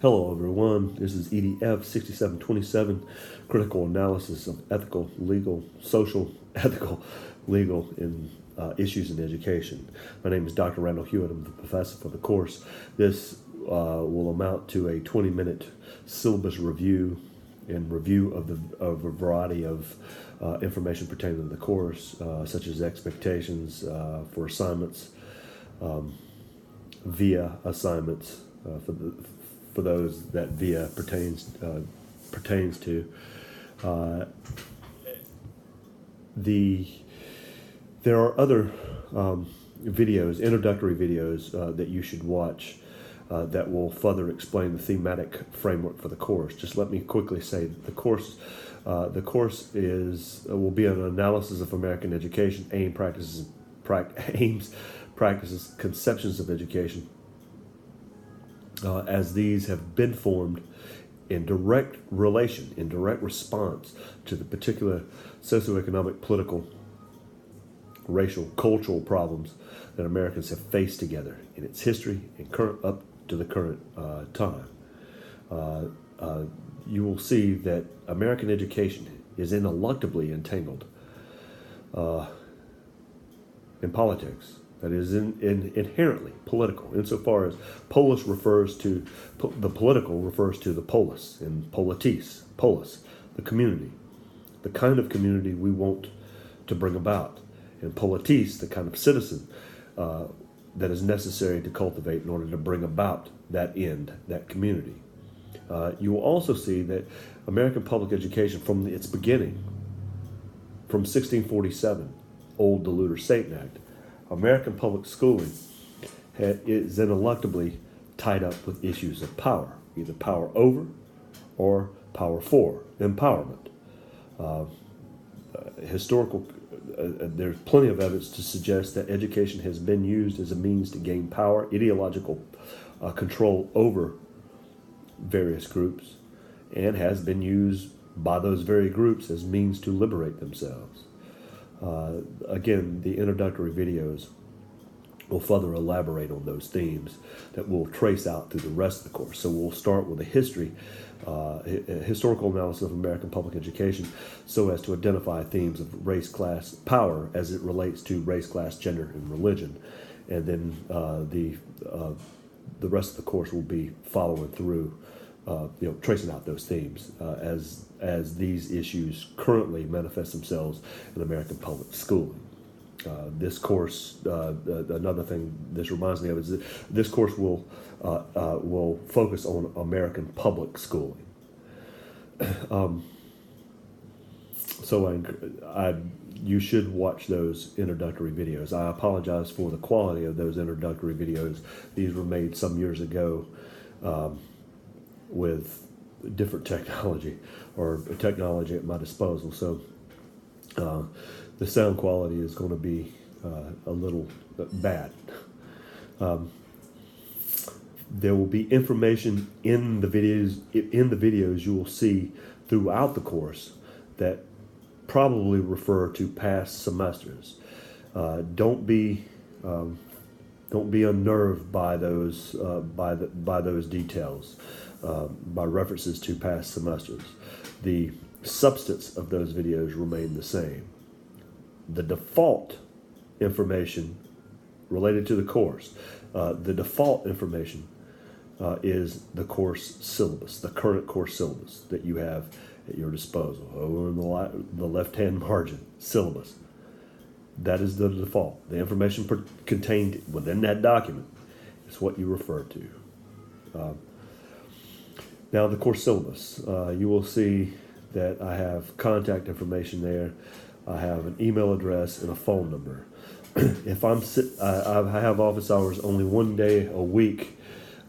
Hello everyone, this is EDF 6727, Critical Analysis of Ethical, Legal, Social, Ethical, Legal, and Issues in Education. My name is Dr. Randall Hewitt. I'm the professor for the course. This will amount to a 20-minute syllabus review and review of a variety of information pertaining to the course, such as expectations for assignments, via assignments for those that via pertains to. There are other videos, introductory videos that you should watch that will further explain the thematic framework for the course. Just let me quickly say that the course will be an analysis of American education, aims, practices, conceptions of education, as these have been formed in direct response to the particular socioeconomic, political, racial, cultural problems that Americans have faced together in its history and up to the current time. You will see that American education is ineluctably entangled in politics. That is inherently political, insofar as polis refers to the political refers to the polis, and polis, the community, the kind of community we want to bring about, and politis, the kind of citizen that is necessary to cultivate in order to bring about that end, that community. You will also see that American public education, from its beginning, from 1647, old Luder-Satan Act, American public schooling is ineluctably tied up with issues of power, either power over or power for empowerment. There's plenty of evidence to suggest that education has been used as a means to gain power, ideological control over various groups, and has been used by those very groups as means to liberate themselves. Again, the introductory videos will further elaborate on those themes that we'll trace out through the rest of the course. So we'll start with a historical analysis of American public education, so as to identify themes of race, class, power as it relates to race, class, gender, and religion. And then the rest of the course will be following through, tracing out those themes as these issues currently manifest themselves in American public schooling. This course, another thing this reminds me of is that this course will focus on American public schooling. You should watch those introductory videos. I apologize for the quality of those introductory videos. These were made some years ago with different technology at my disposal. So the sound quality is going to be a little bad. There will be information in the videos. In the videos, you will see throughout the course that probably refer to past semesters. Don't be unnerved by those by those details, by references to past semesters. The substance of those videos remain the same. The default information related to the course, the default information is the course syllabus, the current course syllabus that you have at your disposal. Over in the left-hand margin, syllabus. That is the default. The information contained within that document is what you refer to. Now, the course syllabus. You will see that I have contact information there. I have an email address and a phone number. If I have office hours only one day a week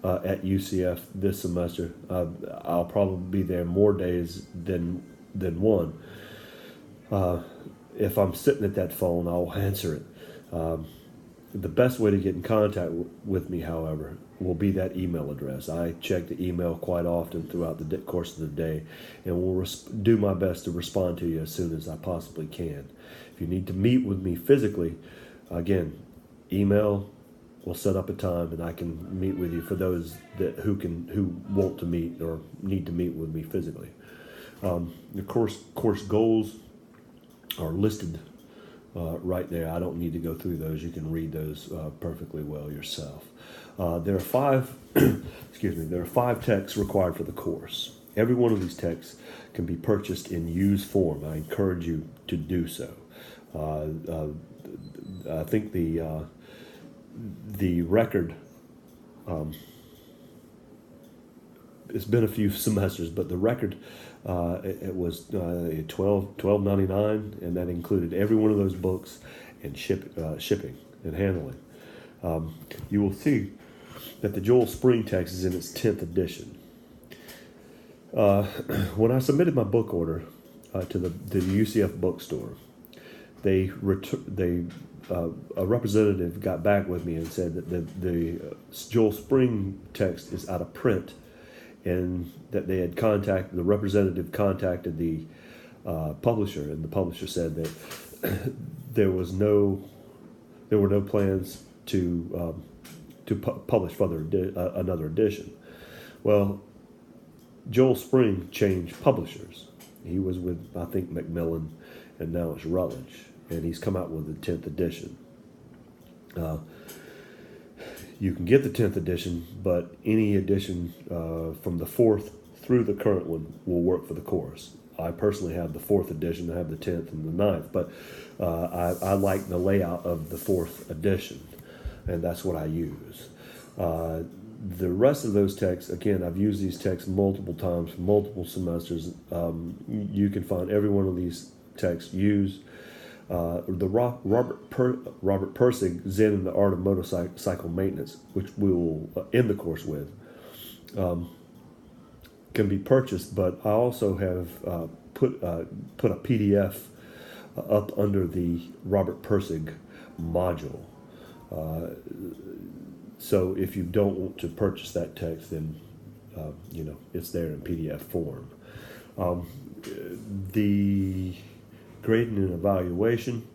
at UCF this semester. I'll probably be there more days than one. If I'm sitting at that phone, I'll answer it. The best way to get in contact with me, however, will be that email address. I check the email quite often throughout the course of the day, and will do my best to respond to you as soon as I possibly can. If you need to meet with me physically, again, email, we'll set up a time and I can meet with you for those who want to meet or need to meet with me physically. The course goals are listed right there. I don't need to go through those. You can read those perfectly well yourself. There are five. Excuse me. There are 5 texts required for the course. Every one of these texts can be purchased in used form. I encourage you to do so. I think the record. It's been a few semesters, but the record it was $12.99, and that included every one of those books and shipping and handling. You will see that the Joel Spring text is in its 10th edition. When I submitted my book order to the UCF bookstore, a representative got back with me and said that the Joel Spring text is out of print, and that they had the representative contacted the publisher, and the publisher said that there were no plans to publish another edition. Well, Joel Spring changed publishers. He was with, I think, Macmillan, and now it's Rutledge, and he's come out with the 10th edition. You can get the 10th edition, but any edition from the 4th through the current one will work for the course. I personally have the 4th edition. I have the 10th and the 9th, but I like the layout of the 4th edition, and that's what I use. The rest of those texts, again, I've used these texts multiple times for multiple semesters. You can find every one of these texts used. The Robert Pirsig, Zen and the Art of Motorcycle Maintenance, which we will end the course with, can be purchased, but I also have put a PDF up under the Robert Pirsig module. So if you don't want to purchase that text, then it's there in PDF form. The grading and evaluation.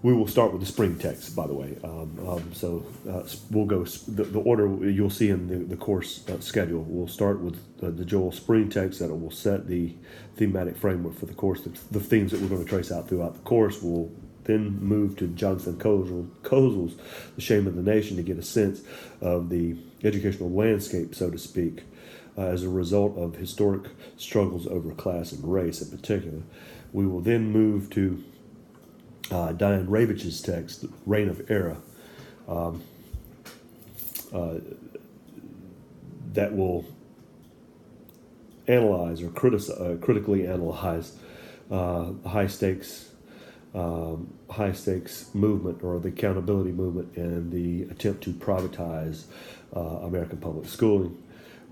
We will start with the spring text, by the way. We'll go the order you'll see in the course schedule. We'll start with the Joel Spring text that will set the thematic framework for the course, the themes that we're going to trace out throughout the course. We'll then move to Jonathan Kozel's The Shame of the Nation to get a sense of the educational landscape, so to speak, as a result of historic struggles over class and race in particular. We will then move to Diane Ravich's text, Reign of Error, that will analyze or critically analyze high stakes movement, or the accountability movement, and the attempt to privatize American public schooling.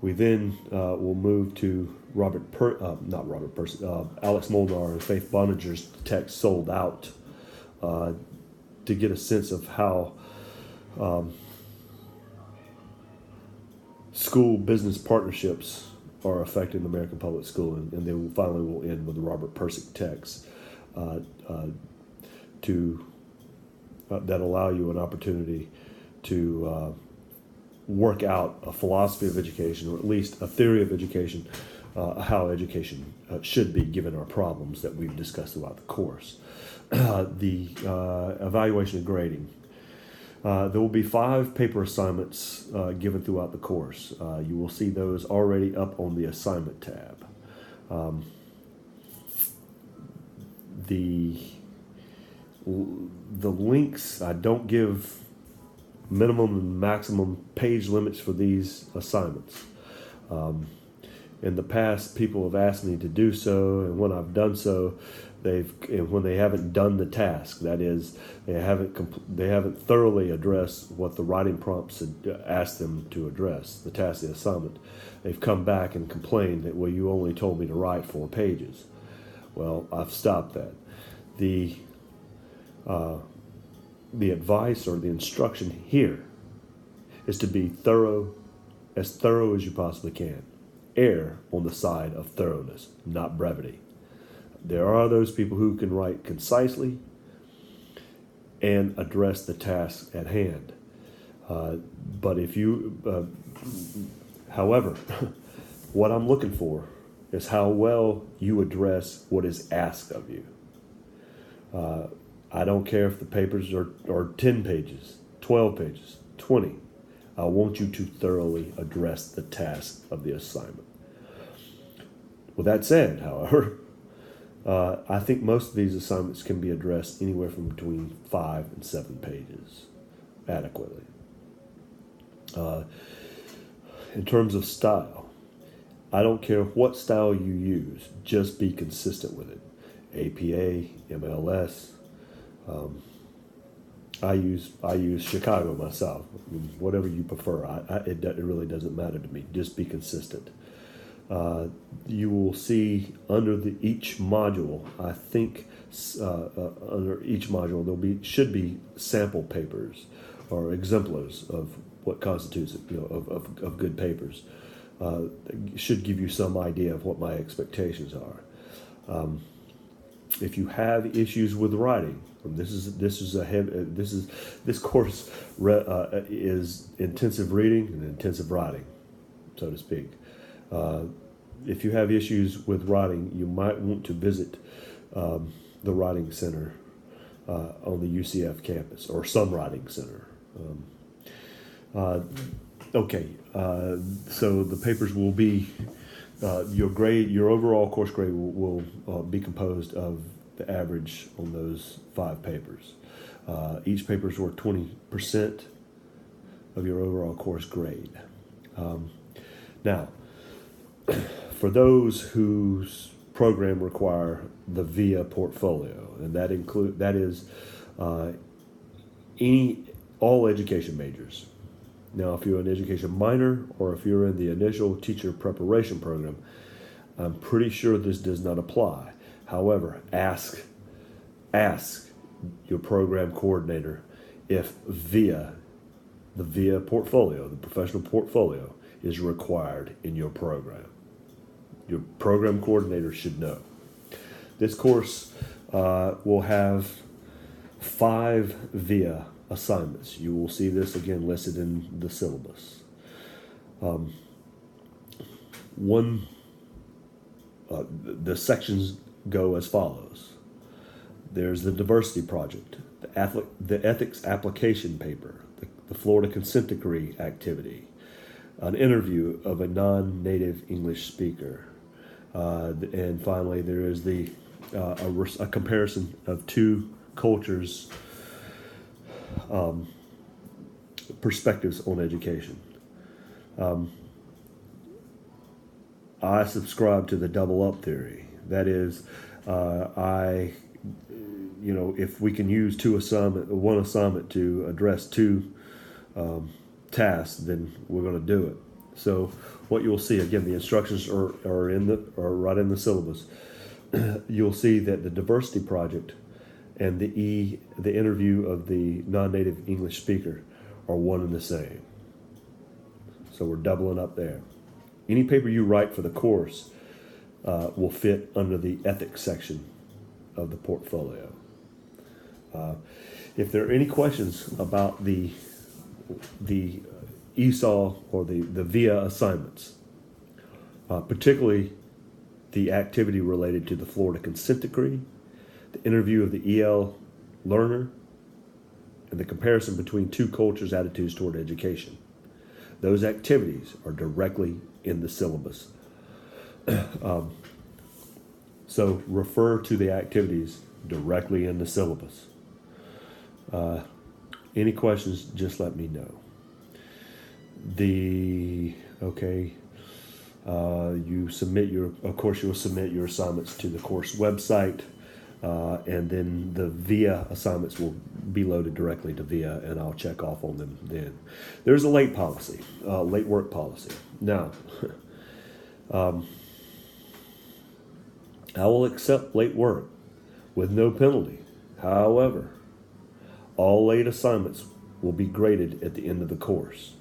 We then will move to Alex Molnar and Faith Boninger's text, Sold Out, to get a sense of how school business partnerships are affecting American public schooling, and then finally we'll end with the Robert Pirsig text that allow you an opportunity to work out a philosophy of education, or at least a theory of education, how education should be given our problems that we've discussed throughout the course. The evaluation and grading. There will be 5 paper assignments given throughout the course. You will see those already up on the assignment tab. The links, I don't give minimum and maximum page limits for these assignments. In the past, people have asked me to do so, and when I've done so, when they haven't done the task, that is, they haven't thoroughly addressed what the writing prompts had asked them to address, the task, the assignment, they've come back and complained that, well, you only told me to write 4 pages. Well, I've stopped that. The advice or the instruction here is to be as thorough as you possibly can. Err on the side of thoroughness, not brevity. There are those people who can write concisely and address the task at hand. But if you, however, what I'm looking for is how well you address what is asked of you. I don't care if the papers are 10 pages, 12 pages, 20. I want you to thoroughly address the task of the assignment. With that said, however, I think most of these assignments can be addressed anywhere from between 5 and 7 pages adequately. In terms of style, I don't care what style you use, just be consistent with it. APA, MLS. I use Chicago myself. I mean, whatever you prefer, it really doesn't matter to me. Just be consistent. You will see under each module, I think under each module should be sample papers or exemplars of what constitutes of good papers. Should give you some idea of what my expectations are. If you have issues with writing, this course is intensive reading and intensive writing, so to speak. If you have issues with writing, you might want to visit the Writing Center on the UCF campus, or some writing center. So the papers will be your overall course grade will be composed of the average on those 5 papers. Each paper is worth 20% of your overall course grade. Now, for those whose program require the VIA portfolio, and that is all education majors. Now, if you're an education minor or if you're in the initial teacher preparation program, I'm pretty sure this does not apply. However, ask your program coordinator if the VIA portfolio, the professional portfolio, is required in your program. Your program coordinator should know. This course will have 5 VIA assignments. You will see this again listed in the syllabus. The sections go as follows. There's the diversity project, the ethics application paper, the Florida consent decree activity, an interview of a non-native English speaker, and finally there is a comparison of 2 cultures' perspectives on education. I subscribe to the double up theory. That is, if we can use one assignment to address 2 tasks, then we're going to do it. So what you'll see, again, the instructions are right in the syllabus. You'll see that the diversity project and the interview of the non-native English speaker are one and the same. So we're doubling up there. Any paper you write for the course will fit under the ethics section of the portfolio. If there are any questions about the ESOL or the VIA assignments, particularly the activity related to the Florida consent decree, the interview of the EL learner, and the comparison between 2 cultures' attitudes toward education, those activities are directly in the syllabus. So refer to the activities directly in the syllabus. Any questions, just let me know. You'll submit your assignments to the course website, and then the VIA assignments will be loaded directly to VIA, and I'll check off on them then. There's a late work policy. Now, I will accept late work with no penalty. However, all late assignments will be graded at the end of the course.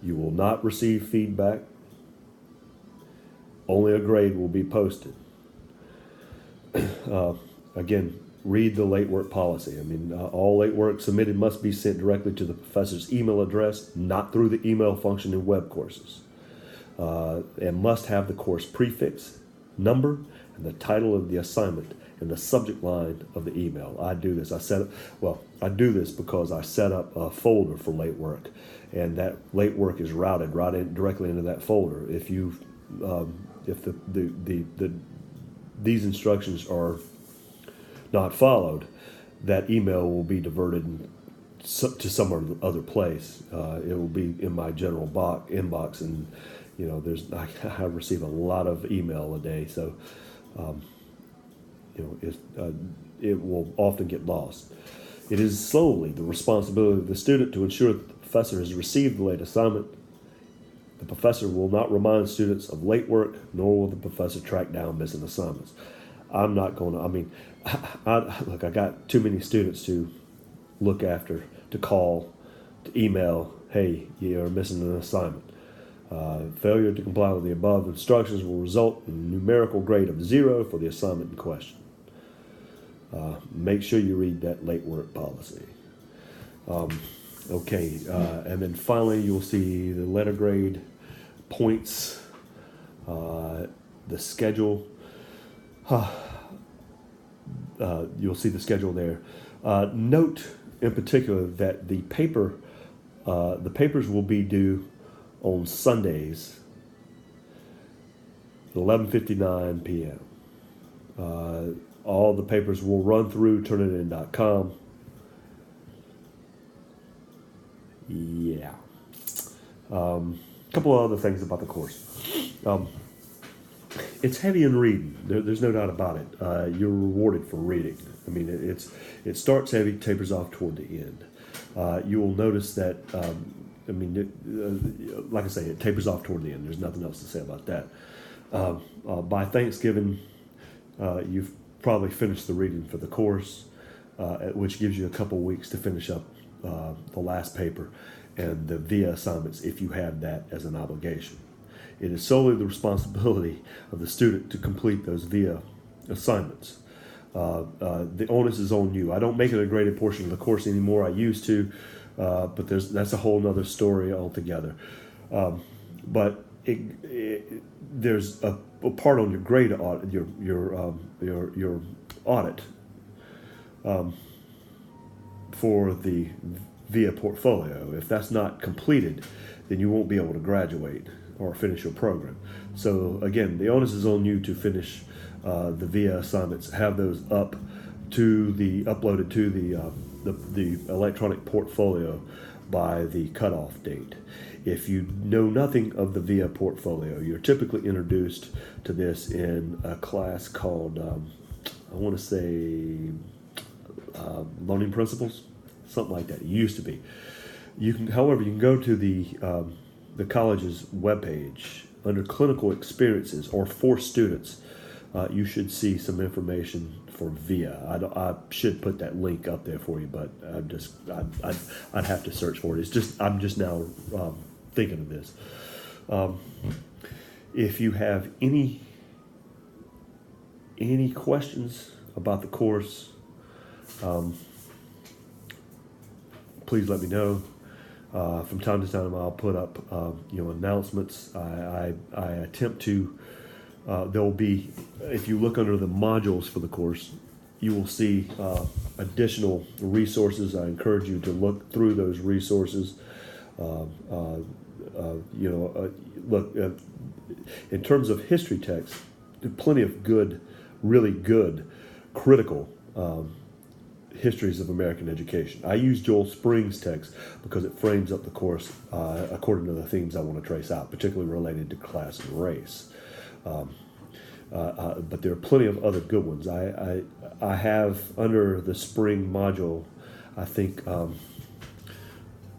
You will not receive feedback. Only a grade will be posted. Again, read the late work policy. I mean, all late work submitted must be sent directly to the professor's email address, not through the email function in web courses. And must have the course prefix, number, and the title of the assignment and the subject line of the email. I do this. I do this because I set up a folder for late work, and that late work is routed right in directly into that folder. If these instructions are not followed, that email will be diverted to some other place. It will be in my general inbox, and I receive a lot of email a day, so it will often get lost. It is solely the responsibility of the student to ensure that the professor has received the late assignment. The professor will not remind students of late work, nor will the professor track down missing assignments. I'm not going to, I got too many students to look after, to call, to email, hey, you're missing an assignment. Failure to comply with the above instructions will result in a numerical grade of 0 for the assignment in question. Make sure you read that late work policy. And then finally you'll see the letter grade points, the schedule. You'll see the schedule there. Note in particular that the papers will be due on Sundays at 11:59 p.m. All the papers will run through Turnitin.com. Yeah. A couple of other things about the course. It's heavy in reading. There's no doubt about it. You're rewarded for reading. I mean, it starts heavy, tapers off toward the end. You will notice that, like I say, it tapers off toward the end. There's nothing else to say about that. By Thanksgiving, you've probably finished the reading for the course, which gives you a couple weeks to finish up the last paper and the VIA assignments if you have that as an obligation. It is solely the responsibility of the student to complete those VIA assignments. The onus is on you. I don't make it a graded portion of the course anymore. I used to, but that's a whole other story altogether. But there's a part on your grade audit, your audit for the VIA portfolio. If that's not completed, then you won't be able to graduate or finish your program. So again, the onus is on you to finish the VIA assignments, have those uploaded to the electronic portfolio by the cutoff date. If you know nothing of the VIA portfolio, you're typically introduced to this in a class called, Learning Principles, something like that. It used to be. However, you can go to the college's webpage under clinical experiences or for students. You should see some information for VIA. I should put that link up there for you, but I'd have to search for it. I'm just now thinking of this. If you have any questions about the course, please let me know. From time to time, I'll put up announcements. I attempt to. There will be, if you look under the modules for the course, you will see additional resources. I encourage you to look through those resources. In terms of history texts, there are plenty of good, really good, critical histories of American education. I use Joel Spring's text because it frames up the course according to the themes I want to trace out, particularly related to class and race. But there are plenty of other good ones. I have under the spring module, I think,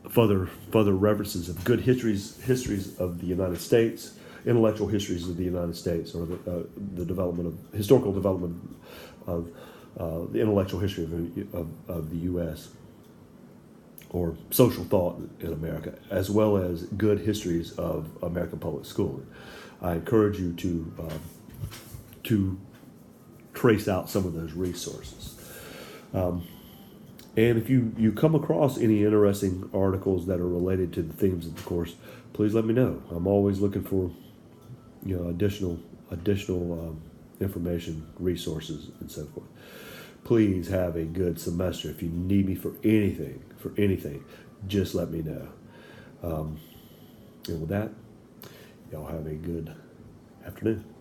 further references of good histories of the United States, intellectual histories of the United States, or the historical development of the intellectual history of the U.S. or social thought in America, as well as good histories of American public schooling. I encourage you to trace out some of those resources. And if you come across any interesting articles that are related to the themes of the course, please let me know. I'm always looking for additional information, resources, and so forth. Please have a good semester. If you need me for anything, just let me know. And with that, y'all have a good afternoon.